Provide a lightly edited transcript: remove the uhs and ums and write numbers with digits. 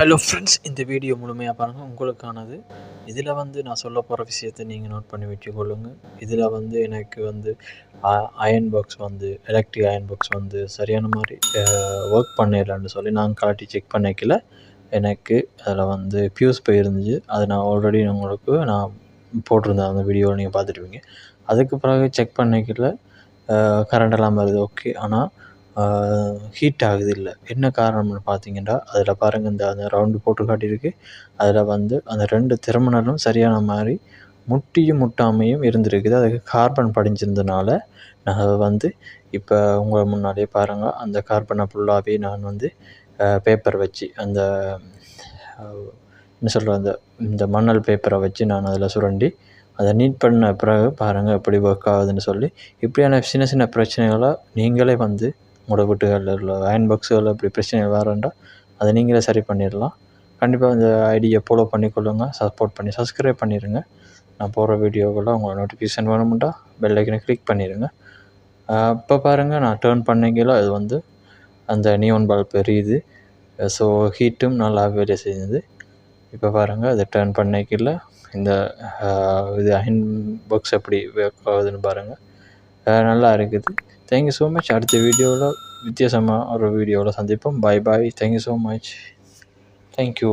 Hello friends, இந்த video முழுமையாக பாருங்கள், உங்களுக்கானது. இதில் நான் சொல்ல போகிற விஷயத்தை நீங்கள் நோட் பண்ணி வச்சுக்கொள்ளுங்கள். இதில் எனக்கு iron box electric iron box சரியான மாதிரி ஒர்க் பண்ணிடலான்னு சொல்லி நான் காட்டி செக் பண்ணிக்கல. எனக்கு அதில் ஃபியூஸ் போயிருந்துச்சு. அது நான் ஆல்ரெடி உங்களுக்கு நான் போட்டிருந்தேன், அந்த வீடியோவில் நீங்கள் பார்த்துருப்பீங்க. அதுக்கு பிறகு செக் பண்ணிக்கல, கரண்ட் எல்லாம் வருது ஓகே. ஆனால் ஹீட் ஆகுது இல்லை. என்ன காரணம்னு பார்த்தீங்கன்னா, அதில் பாருங்கள், அந்த ரவுண்டு போட்டு காட்டியிருக்கு. அதில் அந்த 2 டெர்மினலும் சரியான மாதிரி முட்டியும் முட்டாமையும் இருந்திருக்குது. அதுக்கு கார்பன் படிஞ்சிருந்தனால நான் அதை இப்போ உங்கள் முன்னாடியே பாருங்கள், அந்த கார்பனை ஃபுல்லாகவே நான் பேப்பர் வச்சு அந்த என்ன சொல்கிற இந்த மணல் பேப்பரை வச்சு நான் அதில் சுரண்டி அதை நீட் பண்ண பிறகு பாருங்கள் எப்படி ஒர்க் ஆகுதுன்னு சொல்லி. இப்படியான சின்ன சின்ன பிரச்சனைகளை நீங்களே உங்களோட வீட்டுகளில் உள்ள அயர்ன் பாக்ஸுகளில் இப்படி பிரச்சனை வேறுண்டா அதை நீங்களே சரி பண்ணிடலாம். கண்டிப்பாக இந்த ஐடியை ஃபாலோ பண்ணிக்கொள்ளுங்கள், சப்போர்ட் பண்ணி சப்ஸ்கிரைப் பண்ணிடுங்க. நான் போடுற வீடியோக்கெல்லாம் உங்களை நோட்டிஃபிகேஷன் வேணுமுண்டா பெல் ஐக்கனை கிளிக் பண்ணிடுங்க. இப்போ பாருங்கள், நான் டேர்ன் பண்ணிக்கல, அது அந்த நியான் பல்ப் எரியுது. ஸோ ஹீட்டும் நல்லா வேலை செய்யுது. இப்போ பாருங்கள், அதை டேர்ன் பண்ணிக்கல, இந்த இது அயர்ன் பாக்ஸ் எப்படி ஒர்க் ஆகுதுன்னு பாருங்கள். நல்லா இருக்குது. Thank you so much. அடுத்த வீடியோவில் வித்தியாசமாக ஒரு வீடியோவில் சந்திப்போம். Bye bye. Thank you so much. Thank you.